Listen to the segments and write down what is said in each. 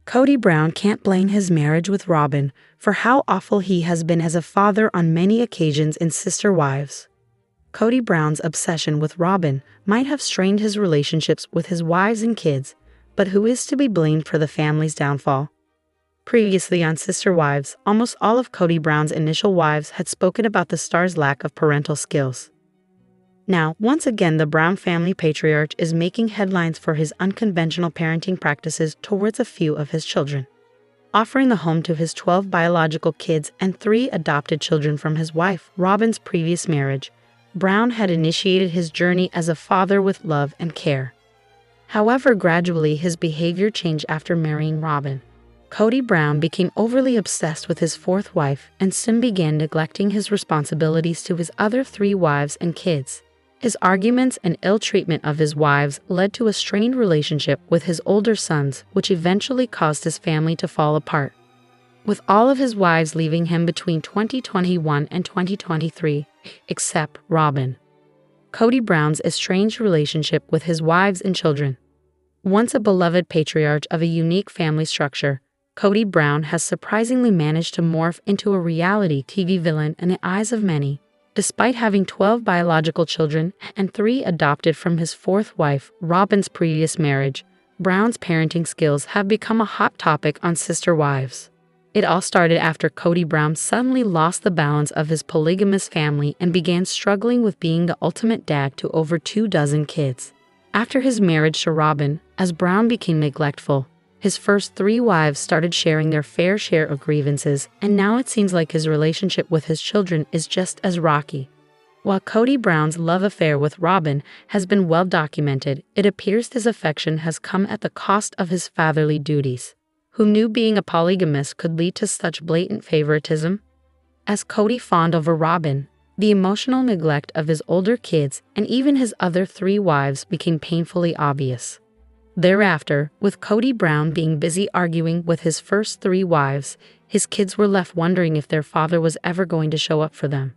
Kody Brown can't blame his marriage with Robyn for how awful he has been as a father on many occasions in Sister Wives. Kody Brown's obsession with Robyn might have strained his relationships with his wives and kids, but who is to be blamed for the family's downfall? Previously on Sister Wives, almost all of Kody Brown's initial wives had spoken about the star's lack of parental skills. Now, once again, the Brown family patriarch is making headlines for his unconventional parenting practices towards a few of his children. Offering the home to his 12 biological kids and 3 adopted children from his wife, Robyn's previous marriage, Brown had initiated his journey as a father with love and care. However, gradually his behavior changed after marrying Robyn. Kody Brown became overly obsessed with his 4th wife and soon began neglecting his responsibilities to his other 3 wives and kids. His arguments and ill treatment of his wives led to a strained relationship with his older sons, which eventually caused his family to fall apart. With all of his wives leaving him between 2021 and 2023, except Robyn. Kody Brown's estranged relationship with his wives and children. Once a beloved patriarch of a unique family structure, Kody Brown has surprisingly managed to morph into a reality TV villain in the eyes of many. Despite having 12 biological children and 3 adopted from his 4th wife, Robyn's previous marriage, Brown's parenting skills have become a hot topic on Sister Wives. It all started after Kody Brown suddenly lost the balance of his polygamous family and began struggling with being the ultimate dad to over 24 kids. After his marriage to Robyn, as Brown became neglectful, his first 3 wives started sharing their fair share of grievances, and now it seems like his relationship with his children is just as rocky. While Kody Brown's love affair with Robyn has been well documented, it appears his affection has come at the cost of his fatherly duties. Who knew being a polygamist could lead to such blatant favoritism? As Kody fawned over Robyn, the emotional neglect of his older kids and even his other 3 wives became painfully obvious. Thereafter, with Kody Brown being busy arguing with his first 3 wives, his kids were left wondering if their father was ever going to show up for them.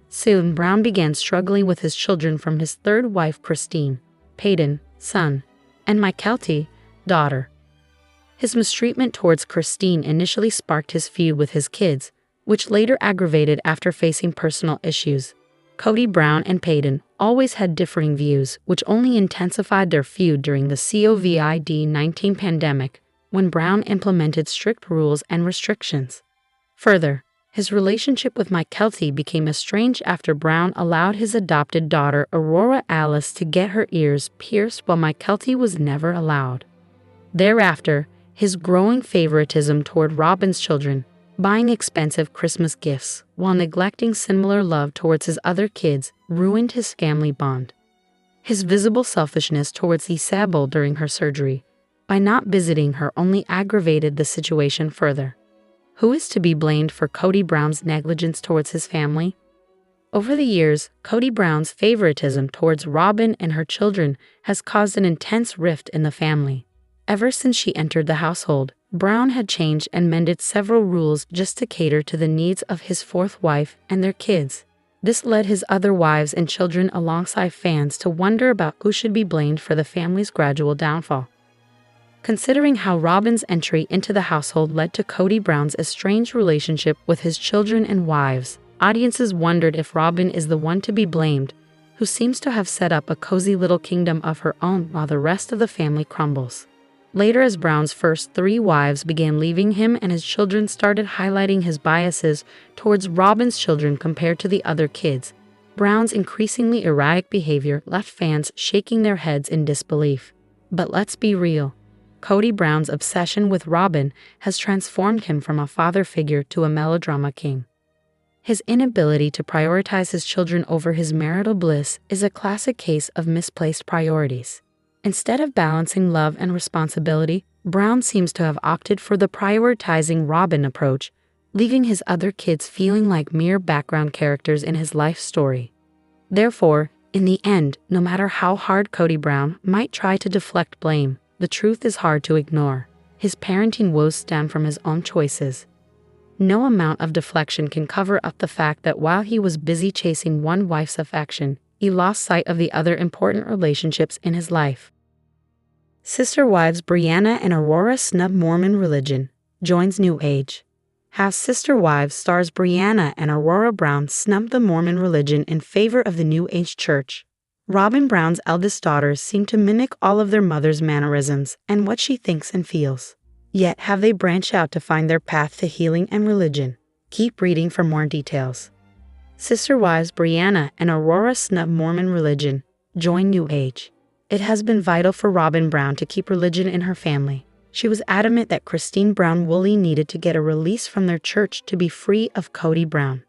Soon, Brown began struggling with his children from his 3rd wife Christine, Peyton, son, and Mykelti, daughter. His mistreatment towards Christine initially sparked his feud with his kids, which later aggravated after facing personal issues. Kody Brown and Peyton always had differing views, which only intensified their feud during the COVID-19 pandemic, when Brown implemented strict rules and restrictions. Further, his relationship with Mykelti became estranged after Brown allowed his adopted daughter Aurora Alice to get her ears pierced while Mykelti was never allowed. Thereafter, his growing favoritism toward Robyn's children, buying expensive Christmas gifts while neglecting similar love towards his other kids, ruined his family bond. His visible selfishness towards Isabel during her surgery, by not visiting her, only aggravated the situation further. Who is to be blamed for Kody Brown's negligence towards his family? Over the years, Kody Brown's favoritism towards Robyn and her children has caused an intense rift in the family. Ever since she entered the household, Brown had changed and mended several rules just to cater to the needs of his 4th wife and their kids. This led his other wives and children alongside fans to wonder about who should be blamed for the family's gradual downfall. Considering how Robyn's entry into the household led to Kody Brown's estranged relationship with his children and wives, audiences wondered if Robyn is the one to be blamed, who seems to have set up a cozy little kingdom of her own while the rest of the family crumbles. Later, as Brown's first 3 wives began leaving him and his children started highlighting his biases towards Robyn's children compared to the other kids, Brown's increasingly erratic behavior left fans shaking their heads in disbelief. But let's be real. Kody Brown's obsession with Robyn has transformed him from a father figure to a melodrama king. His inability to prioritize his children over his marital bliss is a classic case of misplaced priorities. Instead of balancing love and responsibility, Brown seems to have opted for the prioritizing Robyn approach, leaving his other kids feeling like mere background characters in his life story. Therefore, in the end, no matter how hard Kody Brown might try to deflect blame, the truth is hard to ignore. His parenting woes stem from his own choices. No amount of deflection can cover up the fact that while he was busy chasing one wife's affection, he lost sight of the other important relationships in his life. Sister wives Brianna and Aurora snub Mormon religion, joins New Age. How Sister Wives stars Brianna and Aurora Brown snub the Mormon religion in favor of the New Age church. Robyn Brown's eldest daughters seem to mimic all of their mother's mannerisms and what she thinks and feels. Yet have they branched out to find their path to healing and religion? Keep reading for more details. Sister wives Brianna and Aurora snub Mormon religion, join New Age. It has been vital for Robyn Brown to keep religion in her family. She was adamant that Christine Brown Woolley needed to get a release from their church to be free of Kody Brown.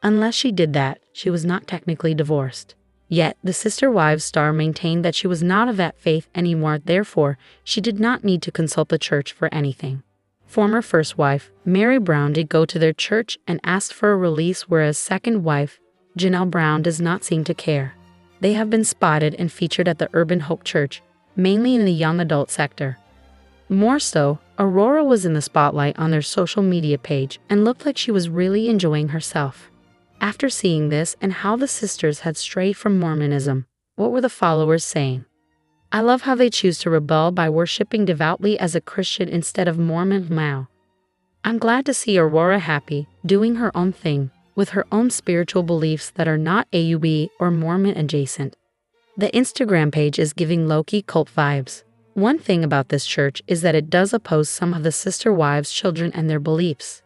Unless she did that, she was not technically divorced. Yet, the Sister Wives star maintained that she was not of that faith anymore, therefore, she did not need to consult the church for anything. Former first wife, Mary Brown, did go to their church and asked for a release, whereas second wife, Janelle Brown, does not seem to care. They have been spotted and featured at the Urban Hope Church, mainly in the young adult sector. More so, Aurora was in the spotlight on their social media page and looked like she was really enjoying herself. After seeing this and how the sisters had strayed from Mormonism, what were the followers saying? I love how they choose to rebel by worshiping devoutly as a Christian instead of Mormon now. I'm glad to see Aurora happy, doing her own thing, with her own spiritual beliefs that are not AUB or Mormon adjacent. The Instagram page is giving low-key cult vibes. One thing about this church is that it does oppose some of the Sister Wives' children and their beliefs.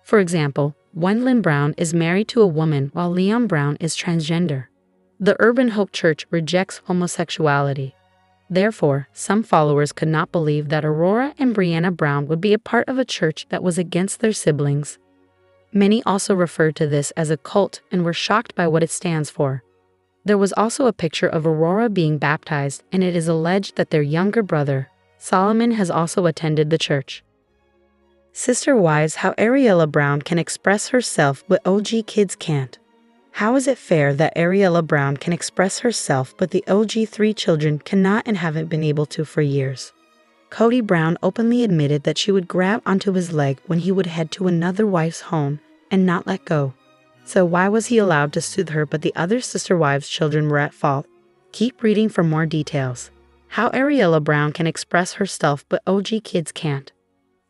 For example, Gwendolyn Brown is married to a woman while Leon Brown is transgender. The Urban Hope Church rejects homosexuality. Therefore, some followers could not believe that Aurora and Brianna Brown would be a part of a church that was against their siblings. Many also referred to this as a cult and were shocked by what it stands for. There was also a picture of Aurora being baptized, and it is alleged that their younger brother, Solomon, has also attended the church. Sister Wives, how Ariella Brown can express herself but OG kids can't. How is it fair that Ariella Brown can express herself but the OG 3 children cannot and haven't been able to for years? Kody Brown openly admitted that she would grab onto his leg when he would head to another wife's home and not let go. So why was he allowed to soothe her but the other Sister Wives' children were at fault? Keep reading for more details. How Ariella Brown can express herself but OG kids can't.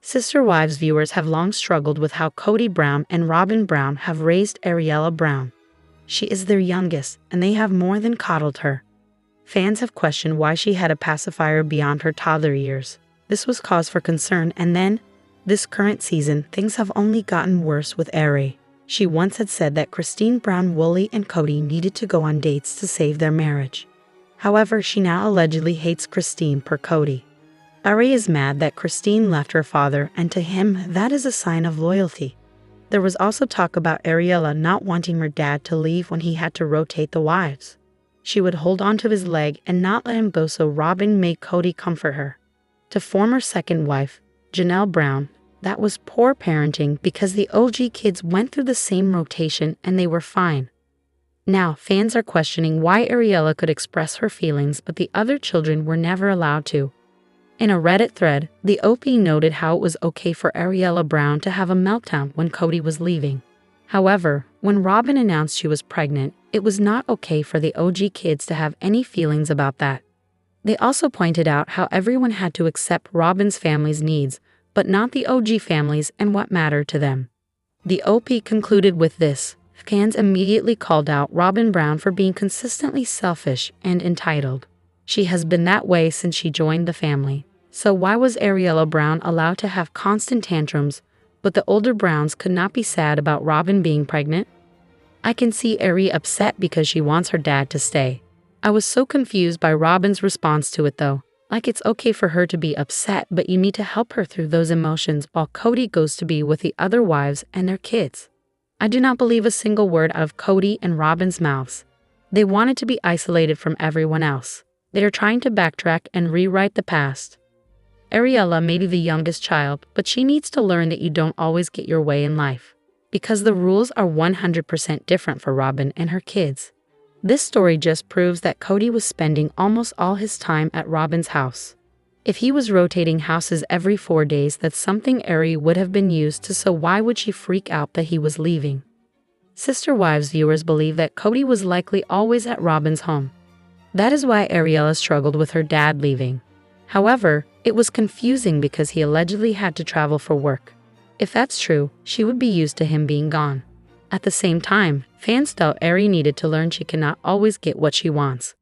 Sister Wives viewers have long struggled with how Kody Brown and Robyn Brown have raised Ariella Brown. She is their youngest, and they have more than coddled her. Fans have questioned why she had a pacifier beyond her toddler years. This was cause for concern, and then, this current season, things have only gotten worse with Ari. She once had said that Christine Brown Woolley and Kody needed to go on dates to save their marriage. However, she now allegedly hates Christine per Kody. Ari is mad that Christine left her father, and to him, that is a sign of loyalty. There was also talk about Ariella not wanting her dad to leave when he had to rotate the wives. She would hold onto his leg and not let him go, so Robyn made Kody comfort her. To former second wife, Janelle Brown, that was poor parenting because the OG kids went through the same rotation and they were fine. Now, fans are questioning why Ariella could express her feelings but the other children were never allowed to. In a Reddit thread, the OP noted how it was okay for Ariella Brown to have a meltdown when Kody was leaving. However, when Robyn announced she was pregnant, it was not okay for the OG kids to have any feelings about that. They also pointed out how everyone had to accept Robyn's family's needs, but not the OG families and what mattered to them. The OP concluded with this: fans immediately called out Robyn Brown for being consistently selfish and entitled. She has been that way since she joined the family. So why was Ariella Brown allowed to have constant tantrums, but the older Browns could not be sad about Robyn being pregnant? I can see Ari upset because she wants her dad to stay. I was so confused by Robyn's response to it though. Like, it's okay for her to be upset, but you need to help her through those emotions while Kody goes to be with the other wives and their kids. I do not believe a single word out of Kody and Robyn's mouths. They wanted to be isolated from everyone else. They are trying to backtrack and rewrite the past. Ariella may be the youngest child, but she needs to learn that you don't always get your way in life, because the rules are 100% different for Robyn and her kids. This story just proves that Kody was spending almost all his time at Robyn's house. If he was rotating houses every 4 days, that's something Ari would have been used to, so why would she freak out that he was leaving? Sister Wives viewers believe that Kody was likely always at Robyn's home. That is why Ariella struggled with her dad leaving. However, it was confusing because he allegedly had to travel for work. If that's true, she would be used to him being gone. At the same time, fans felt Aerie needed to learn she cannot always get what she wants.